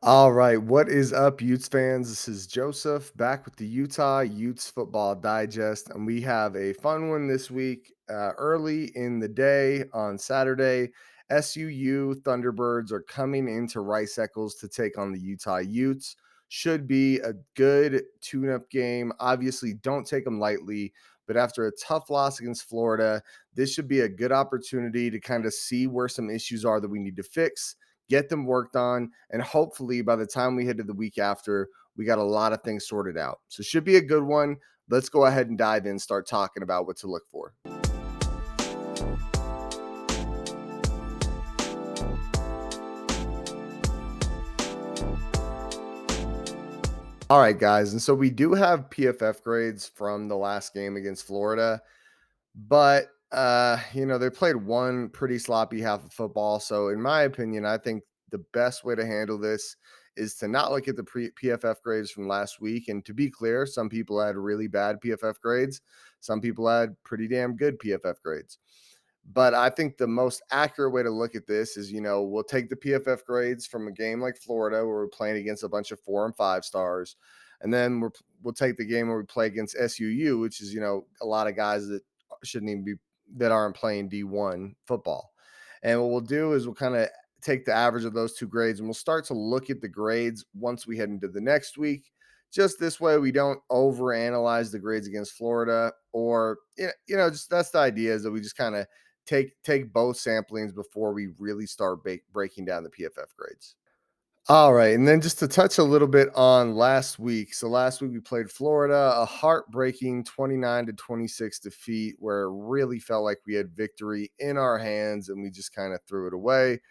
All right, what is up, Utes fans? This is Joseph back with the Utah Utes Football Digest, and we have a fun one this week. Early in the day on Saturday, SUU Thunderbirds are coming into Rice Eccles to take on the Utah Utes. Should be a good tune-up game. Obviously, don't take them lightly, but after a tough loss against Florida, this should be a good opportunity to kind of see where some issues are that we need to fix, get them worked on, and hopefully by the time we head to the week after, we got a lot of things sorted out. So should be a good one. Let's go ahead and dive in, start talking about what to look for. All right, guys. And so we do have PFF grades from the last game against Florida. But they played one pretty sloppy half of football. So in my opinion, I think the best way to handle this is to not look at the PFF grades from last week. And to be clear, some people had really bad PFF grades. Some people had pretty damn good PFF grades. But I think the most accurate way to look at this is, we'll take the PFF grades from a game like Florida where we're playing against a bunch of 4 and 5 stars. And then we'll take the game where we play against SUU, which is, a lot of guys that shouldn't even be, that aren't playing D1 football. And what we'll do is we'll kind of take the average of those two grades and we'll start to look at the grades once we head into the next week. Just this way, we don't overanalyze the grades against Florida, or just that's the idea, is that we just kind of take both samplings before we really start breaking down the PFF grades. All right, and then just to touch a little bit on last week. So last week we played Florida, a heartbreaking 29-26 defeat where it really felt like we had victory in our hands and we just kind of threw it away,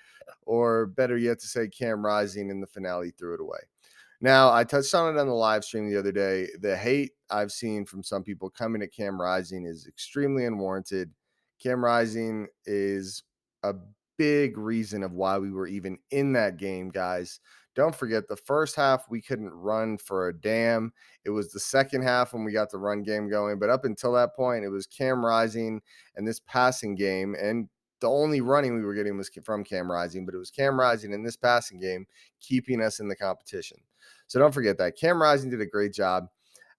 or better yet to say, Cam Rising in the finale threw it away. Now, I touched on it on the live stream the other day. The hate I've seen from some people coming at Cam Rising is extremely unwarranted. Cam Rising is a big reason of why we were even in that game, guys. Don't forget, the first half we couldn't run for a damn. It was the second half when we got the run game going, but up until that point, it was Cam Rising and this passing game, and the only running we were getting was from Cam Rising, but it was Cam Rising in this passing game keeping us in the competition. So don't forget that. Cam Rising did a great job.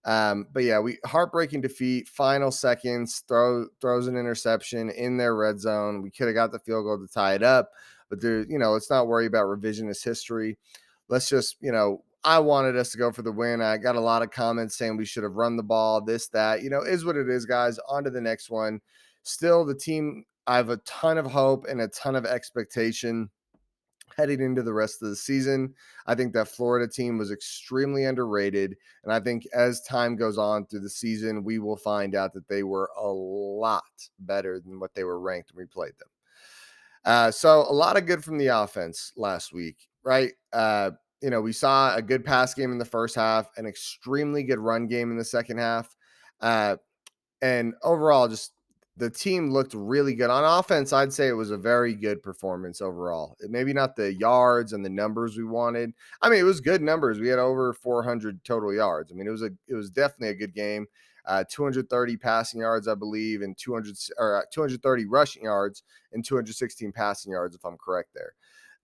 But yeah, we heartbreaking defeat, final seconds, throws an interception in their red zone. We could have got the field goal to tie it up, but let's not worry about revisionist history. Let's just, I wanted us to go for the win. I got a lot of comments saying we should have run the ball, this, that, is what it is, guys. On to the next one. Still, the team, I have a ton of hope and a ton of expectation heading into the rest of the season. I think that Florida team was extremely underrated. And I think as time goes on through the season, we will find out that they were a lot better than what they were ranked when we played them. So a lot of good from the offense last week, right? We saw a good pass game in the first half, an extremely good run game in the second half. Uh, and overall, just the team looked really good on offense. I'd say it was a very good performance overall. Maybe not the yards and the numbers we wanted. I mean, it was good numbers. We had over 400 total yards. I mean, it was definitely a good game. 230 passing yards, I believe, and 230 rushing yards and 216 passing yards, if I'm correct there.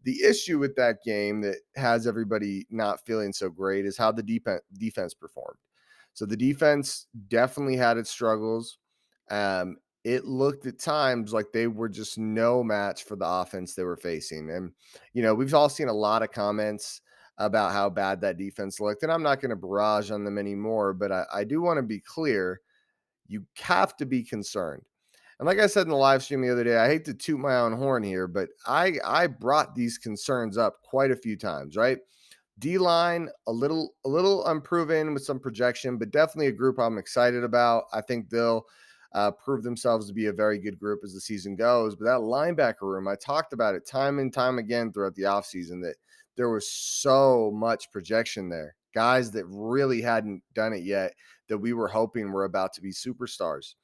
The issue with that game that has everybody not feeling so great is how the defense performed. So the defense definitely had its struggles. It looked at times like they were just no match for the offense they were facing. And, we've all seen a lot of comments about how bad that defense looked. And I'm not going to barrage on them anymore, but I do want to be clear. You have to be concerned. And like I said in the live stream the other day, I hate to toot my own horn here, but I brought these concerns up quite a few times, right? D line, a little unproven with some projection, but definitely a group I'm excited about. I think they'll prove themselves to be a very good group as the season goes. But that linebacker room, I talked about it time and time again throughout the offseason, that there was so much projection there. Guys that really hadn't done it yet, that we were hoping were about to be superstars.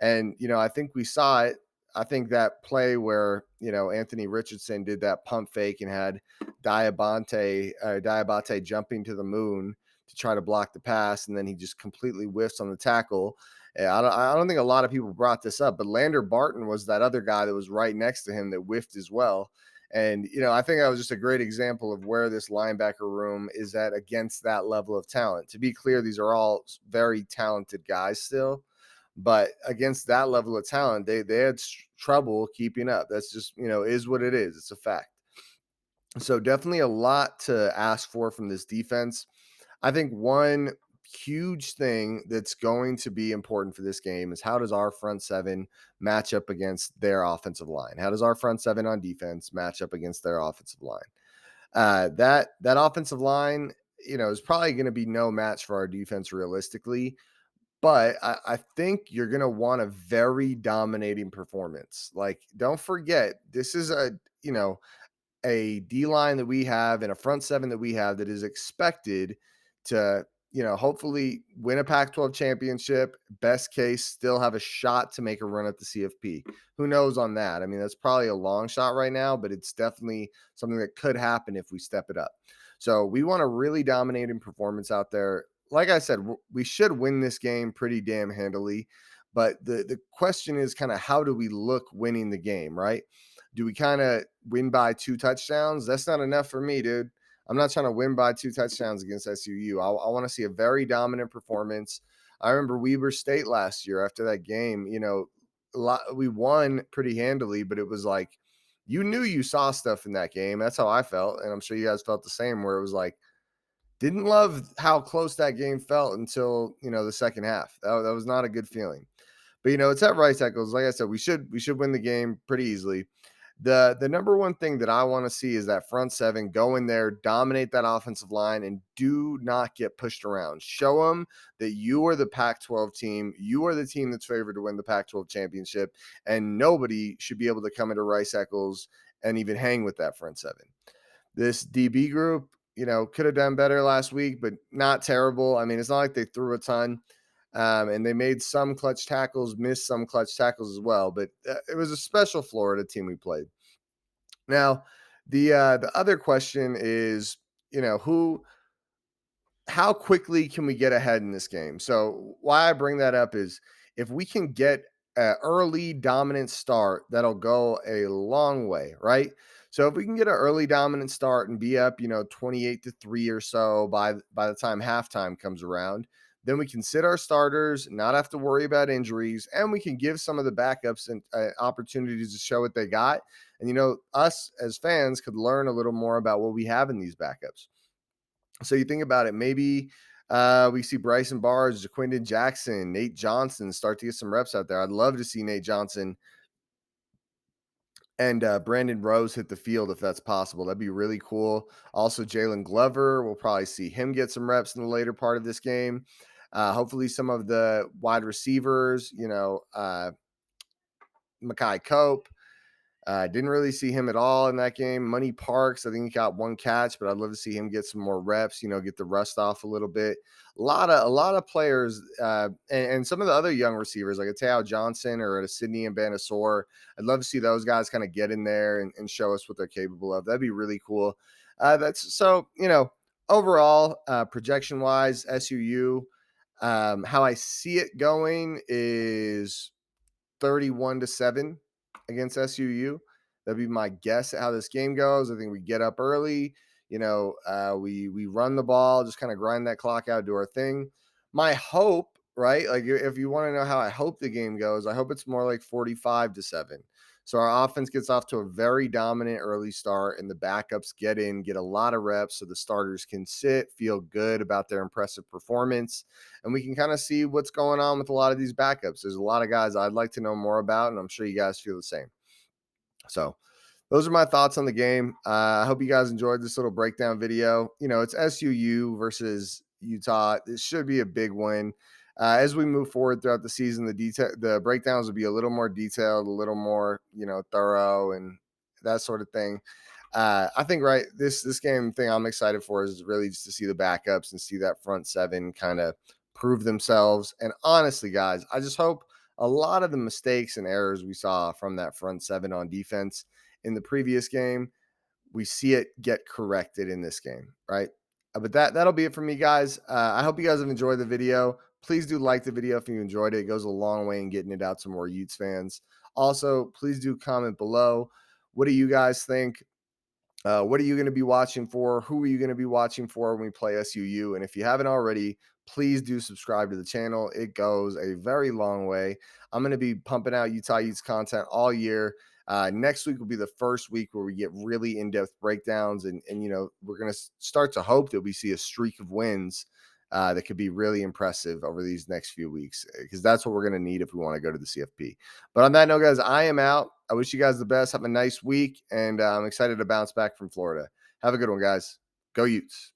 And, I think we saw it. I think that play where, Anthony Richardson did that pump fake and had Diabate jumping to the moon to try to block the pass, and then he just completely whiffs on the tackle. I don't think a lot of people brought this up, but Lander Barton was that other guy that was right next to him that whiffed as well. And, I think that was just a great example of where this linebacker room is at against that level of talent. To be clear, these are all very talented guys still, but against that level of talent, they had trouble keeping up. That's just, is what it is. It's a fact. So definitely a lot to ask for from this defense. I think one huge thing that's going to be important for this game is how does our front seven match up against their offensive line? How does our front seven on defense match up against their offensive line? That offensive line, is probably going to be no match for our defense realistically. But I think you're going to want a very dominating performance. Like, don't forget, this is a D line that we have and a front seven that we have that is expected to, hopefully win a Pac 12 championship. Best case, still have a shot to make a run at the CFP. Who knows on that? I mean, that's probably a long shot right now, but it's definitely something that could happen if we step it up. So we want a really dominating performance out there. Like I said, we should win this game pretty damn handily. But the question is kind of how do we look winning the game, right? Do we kind of win by 2 touchdowns? That's not enough for me, dude. I'm not trying to win by 2 touchdowns against SUU. I want to see a very dominant performance. I remember Weber State last year after that game, we won pretty handily, but it was like you knew you saw stuff in that game. That's how I felt, and I'm sure you guys felt the same, where it was like didn't love how close that game felt until, the second half. That was not a good feeling. But it's at right tackles. Like I said, we should win the game pretty easily. The number one thing that I want to see is that front seven go in there, dominate that offensive line, and do not get pushed around. Show them that you are the Pac-12 team. You are the team that's favored to win the Pac-12 championship, and nobody should be able to come into Rice Eccles and even hang with that front seven. This DB group, could have done better last week, but not terrible. I mean, it's not like they threw a ton. And they made some clutch tackles, missed some clutch tackles as well. But it was a special Florida team we played. Now, the other question is, who how quickly can we get ahead in this game? So why I bring that up is if we can get an early dominant start, that'll go a long way, right? So if we can get an early dominant start and be up, 28-3 or so by the time halftime comes around, then we can sit our starters, not have to worry about injuries, and we can give some of the backups and opportunities to show what they got. And us as fans could learn a little more about what we have in these backups. So you think about it, maybe we see Bryson Barnes, Jaquindon Jackson, Nate Johnson start to get some reps out there. I'd love to see Nate Johnson and Brandon Rose hit the field if that's possible. That'd be really cool. Also, Jalen Glover, we'll probably see him get some reps in the later part of this game. Hopefully, some of the wide receivers, Makai Cope. Didn't really see him at all in that game. Money Parks, I think he got one catch, but I'd love to see him get some more reps. Get the rust off a little bit. A lot of players, and some of the other young receivers like a Tao Johnson or a Sydney and Banasor. I'd love to see those guys kind of get in there and show us what they're capable of. That'd be really cool. That's so overall projection wise, SUU. How I see it going is 31-7 against SUU. That'd be my guess at how this game goes. I think we get up early. We run the ball, just kind of grind that clock out, do our thing. My hope, right? Like if you want to know how I hope the game goes, I hope it's more like 45-7. So our offense gets off to a very dominant early start, and the backups get a lot of reps, so the starters can sit, feel good about their impressive performance, and we can kind of see what's going on with a lot of these backups. There's a lot of guys I'd like to know more about, and I'm sure you guys feel the same. So those are my thoughts on the game. I hope you guys enjoyed this little breakdown video. It's SUU versus Utah. This should be a big win. As we move forward throughout the season, the breakdowns will be a little more detailed, a little more, thorough and that sort of thing. I think this game thing I'm excited for is really just to see the backups and see that front seven kind of prove themselves. And honestly, guys, I just hope a lot of the mistakes and errors we saw from that front seven on defense in the previous game, we see it get corrected in this game, right? But that'll be it for me, guys. I hope you guys have enjoyed the video. Please do like the video if you enjoyed it. It goes a long way in getting it out to more Utes fans. Also, please do comment below. What do you guys think? What are you going to be watching for? Who are you going to be watching for when we play SUU? And if you haven't already, please do subscribe to the channel. It goes a very long way. I'm going to be pumping out Utah Utes content all year. Next week will be the first week where we get really in-depth breakdowns, and we're going to start to hope that we see a streak of wins that could be really impressive over these next few weeks, because that's what we're going to need if we want to go to the CFP. But on that note, guys, I am out. I wish you guys the best. Have a nice week, and I'm excited to bounce back from Florida. Have a good one, guys. Go Utes.